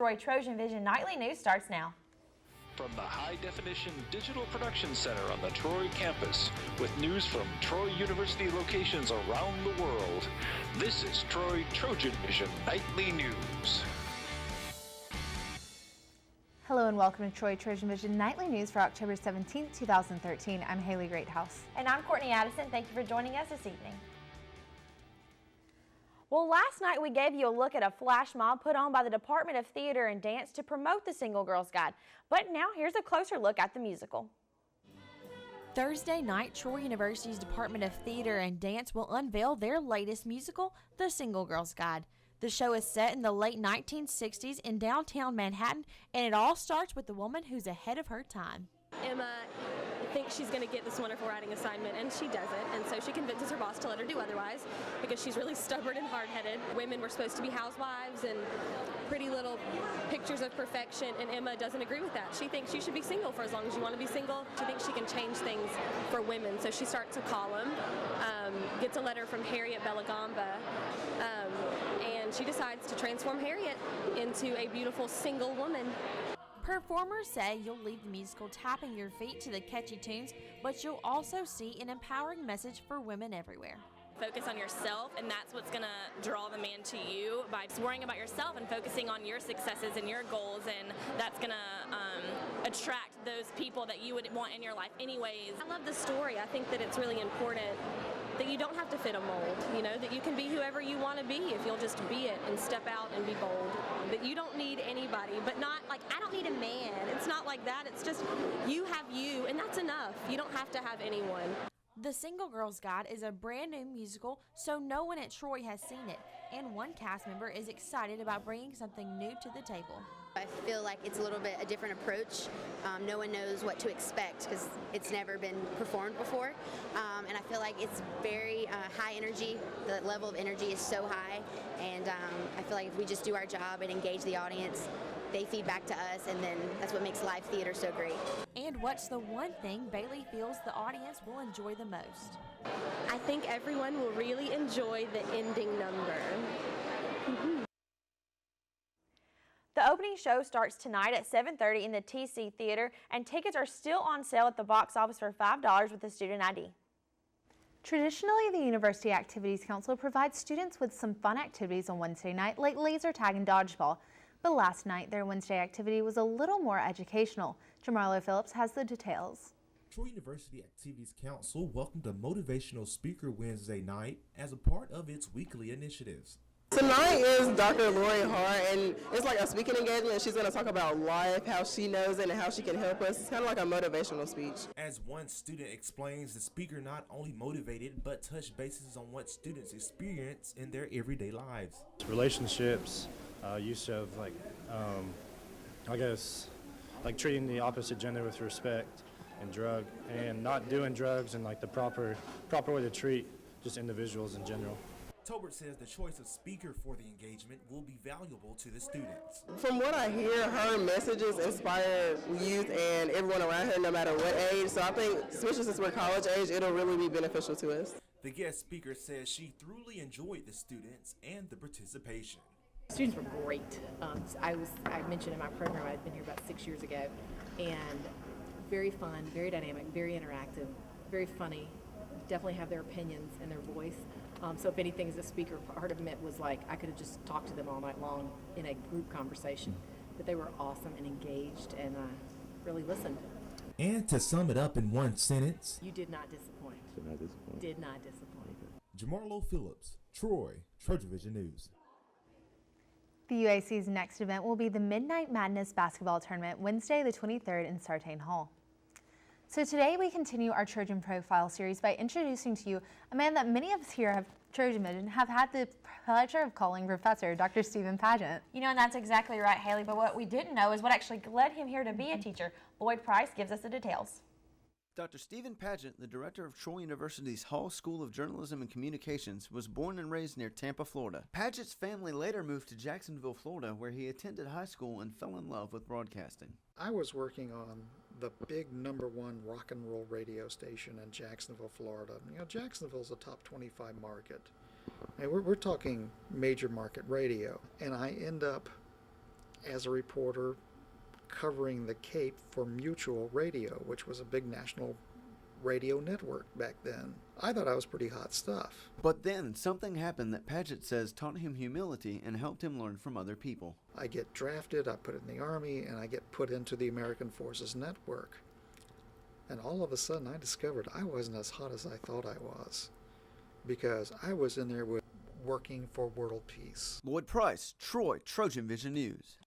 TrojanVision Nightly News starts now. From the High Definition Digital Production Center on the Troy campus, with news from Troy University locations around the world, this is TrojanVision Nightly News. Hello and welcome to TrojanVision Nightly News for October 17, 2013. I'm Haley Greathouse. And I'm Courtney Addison. Thank you for joining us this evening. Well, last night we gave you a look at a flash mob put on by the Department of Theater and Dance to promote the Single Girls Guide. But now here's a closer look at the musical. Thursday night, Troy University's Department of Theater and Dance will unveil their latest musical, The Single Girls Guide. The show is set in the late 1960s in downtown Manhattan, and it all starts with the woman who's ahead of her time. Emma thinks she's going to get this wonderful writing assignment, and she doesn't, and so she convinces her boss to let her do otherwise because she's really stubborn and hard-headed. Women were supposed to be housewives and pretty little pictures of perfection, and Emma doesn't agree with that. She thinks you should be single for as long as you want to be single. She thinks she can change things for women, so she starts a column, gets a letter from Harriet Belagamba, and she decides to transform Harriet into a beautiful single woman. Performers say you'll leave the musical tapping your feet to the catchy tunes, but you'll also see an empowering message for women everywhere. Focus on yourself, and that's what's going to draw the man to you by just worrying about yourself and focusing on your successes and your goals, and that's going to attract those people that you would want in your life anyways. I love the story. I think that it's really important that you don't have to fit a mold, that you can be whoever you want to be if you'll just be it and step out and be bold. That you don't need anybody, but not like, I don't need a man. It's not like that. It's just you have you, and that's enough. You don't have to have anyone. The Single Girls Guide is a brand new musical, so no one at Troy has seen it, and one cast member is excited about bringing something new to the table. I feel like it's a little bit a different approach. No one knows what to expect because it's never been performed before. And I feel like it's very high energy. The level of energy is so high. And I feel like if we just do our job and engage the audience, they feed back to us, and then that's what makes live theater so great. And what's the one thing Bailey feels the audience will enjoy the most? I think everyone will really enjoy the ending number. The opening show starts tonight at 7:30 in the TC Theater, and tickets are still on sale at the box office for $5 with a student ID. Traditionally, the University Activities Council provides students with some fun activities on Wednesday night, like laser tag and dodgeball. But last night, their Wednesday activity was a little more educational. Jamarlo Phillips has the details. Troy University Activities Council welcomed a Motivational Speaker Wednesday night as a part of its weekly initiatives. Tonight is Dr. Lori Hart, and it's like a speaking engagement. She's going to talk about life, how she knows it, and how she can help us. It's kind of like a motivational speech. As one student explains, the speaker not only motivated, but touched bases on what students experience in their everyday lives. Relationships, use of treating the opposite gender with respect, and not doing drugs, and like the proper way to treat just individuals in general. Tobert says the choice of speaker for the engagement will be valuable to the students. From what I hear, her messages inspire youth and everyone around her, no matter what age. So I think, especially since we're college age, it'll really be beneficial to us. The guest speaker says she thoroughly enjoyed the students and the participation. Students were great. I mentioned in my program I'd been here about 6 years ago, and very fun, very dynamic, very interactive, very funny. Definitely have their opinions and their voice. So if anything, as a speaker, part of it was like I could have just talked to them all night long in a group conversation. But they were awesome and engaged and really listened. And to sum it up in one sentence, you did not disappoint. Did not disappoint. Did not disappoint. Jamarlo Phillips, Troy, TrojanVision News. The UAC's next event will be the Midnight Madness basketball tournament Wednesday the 23rd in Sartain Hall. So today we continue our Trojan Profile series by introducing to you a man that many of us here at TrojanVision have had the pleasure of calling Professor, Dr. Stephen Pageant. And that's exactly right, Haley, but what we didn't know is what actually led him here to be a teacher. Boyd Price gives us the details. Dr. Stephen Pageant, the director of Troy University's Hall School of Journalism and Communications, was born and raised near Tampa, Florida. Pageant's family later moved to Jacksonville, Florida, where he attended high school and fell in love with broadcasting. I was working on the big #1 rock and roll radio station in Jacksonville, Florida. Jacksonville's a top 25 market. And we're talking major market radio. And I end up as a reporter covering the Cape for Mutual Radio, which was a big national radio network back then. I thought I was pretty hot stuff. But then something happened that Paget says taught him humility and helped him learn from other people. I get drafted, I put in the Army, and I get put into the American Forces Network. And all of a sudden I discovered I wasn't as hot as I thought I was, because I was in there working for world peace. Lloyd Price, Troy, Trojan Vision News.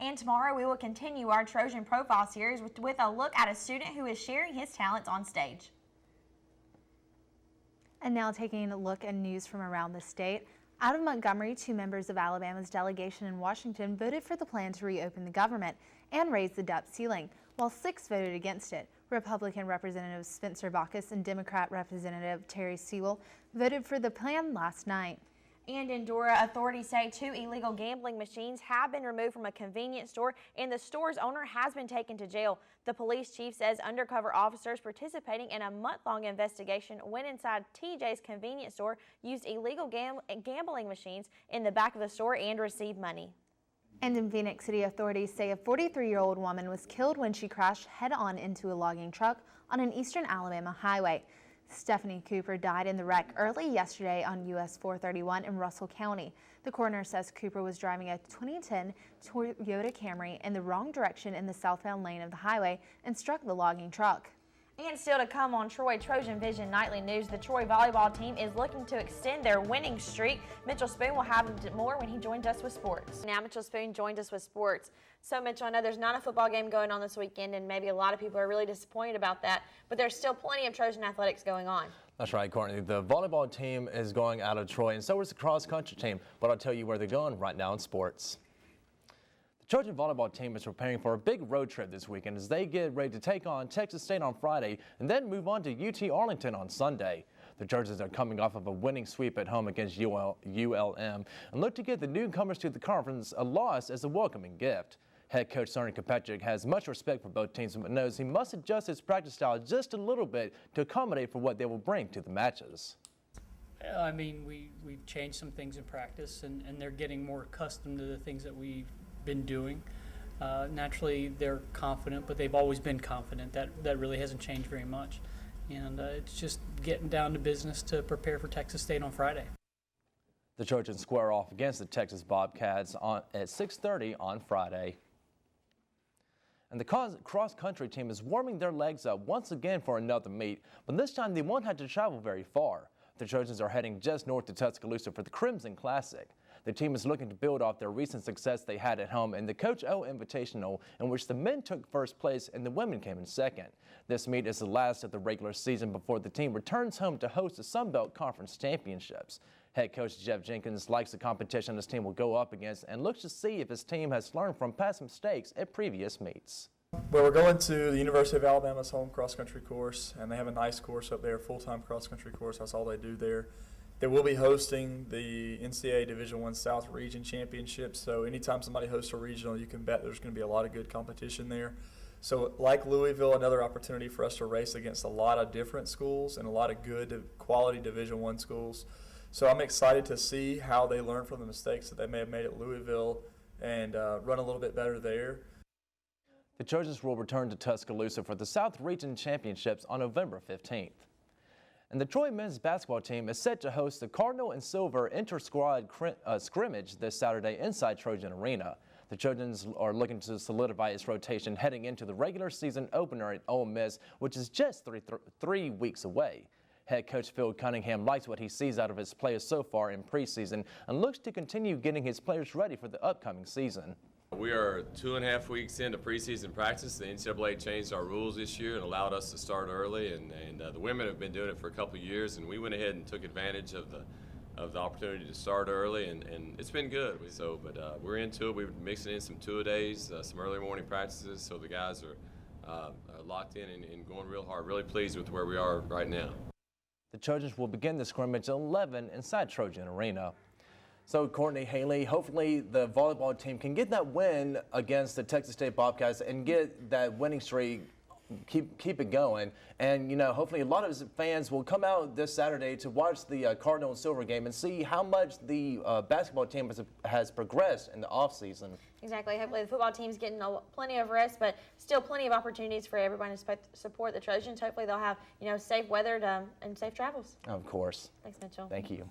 And tomorrow we will continue our Trojan Profile series with a look at a student who is sharing his talents on stage. And now taking a look at news from around the state. Out of Montgomery, 2 members of Alabama's delegation in Washington voted for the plan to reopen the government and raise the debt ceiling, while 6 voted against it. Republican Representative Spencer Baucus and Democrat Representative Terry Sewell voted for the plan last night. And in Dora, authorities say 2 illegal gambling machines have been removed from a convenience store, and the store's owner has been taken to jail. The police chief says undercover officers participating in a month-long investigation went inside TJ's convenience store, used illegal gambling machines in the back of the store, and received money. And in Phoenix City, authorities say a 43-year-old woman was killed when she crashed head-on into a logging truck on an eastern Alabama highway. Stephanie Cooper died in the wreck early yesterday on US 431 in Russell County. The coroner says Cooper was driving a 2010 Toyota Camry in the wrong direction in the southbound lane of the highway and struck the logging truck. And still to come on Troy Trojan Vision Nightly News, the Troy volleyball team is looking to extend their winning streak. Mitchell Spoon will have more when he joins us with sports. Now Mitchell Spoon joins us with sports. So Mitchell, I know there's not a football game going on this weekend, and maybe a lot of people are really disappointed about that, but there's still plenty of Trojan athletics going on. That's right, Courtney. The volleyball team is going out of Troy, and so is the cross-country team, but I'll tell you where they're going right now in sports. Trojan volleyball team is preparing for a big road trip this weekend as they get ready to take on Texas State on Friday and then move on to UT Arlington on Sunday. The Trojans are coming off of a winning sweep at home against ULM and look to give the newcomers to the conference a loss as a welcoming gift. Head coach Sonny Kirkpatrick has much respect for both teams but knows he must adjust his practice style just a little bit to accommodate for what they will bring to the matches. I mean, we've changed some things in practice and they're getting more accustomed to the things that we've been doing. Naturally, they're confident, but they've always been confident. That really hasn't changed very much. And it's just getting down to business to prepare for Texas State on Friday. The Trojans square off against the Texas Bobcats at 6:30 on Friday. And the cross-country team is warming their legs up once again for another meet, but this time they won't have to travel very far. The Trojans are heading just north to Tuscaloosa for the Crimson Classic. The team is looking to build off their recent success they had at home in the Coach O Invitational, in which the men took first place and the women came in second. This meet is the last of the regular season before the team returns home to host the Sun Belt Conference Championships. Head coach Jeff Jenkins likes the competition his team will go up against and looks to see if his team has learned from past mistakes at previous meets. Well, we're going to the University of Alabama's home cross-country course, and they have a nice course up there, full-time cross-country course. That's all they do there. They will be hosting the NCAA Division I South Region Championship, so anytime somebody hosts a regional, you can bet there's going to be a lot of good competition there. So like Louisville, another opportunity for us to race against a lot of different schools and a lot of good quality Division I schools. So I'm excited to see how they learn from the mistakes that they may have made at Louisville and run a little bit better there. The Trojans will return to Tuscaloosa for the South Region Championships on November 15th. And the Troy men's basketball team is set to host the Cardinal and Silver inter-squad scrimmage this Saturday inside Trojan Arena. The Trojans are looking to solidify its rotation heading into the regular season opener at Ole Miss, which is just three weeks away. Head coach Phil Cunningham likes what he sees out of his players so far in preseason and looks to continue getting his players ready for the upcoming season. We are 2.5 weeks into preseason practice. The NCAA changed our rules this year and allowed us to start early, and the women have been doing it for a couple of years, and we went ahead and took advantage of the opportunity to start early, and it's been good. But we're into it. We've been mixing in some two-a-days, some early morning practices, so the guys are locked in and going real hard. Really pleased with where we are right now. The Trojans will begin the scrimmage at 11 inside Trojan Arena. So Courtney, Haley, hopefully the volleyball team can get that win against the Texas State Bobcats and get that winning streak keep it going. And, you know, hopefully a lot of his fans will come out this Saturday to watch the Cardinal and Silver game and see how much the basketball team has progressed in the offseason. Exactly. Hopefully the football team's getting plenty of rest, but still plenty of opportunities for everyone to support the Trojans. Hopefully they'll have, you know, safe weather and safe travels. Of course. Thanks, Mitchell. Thank you.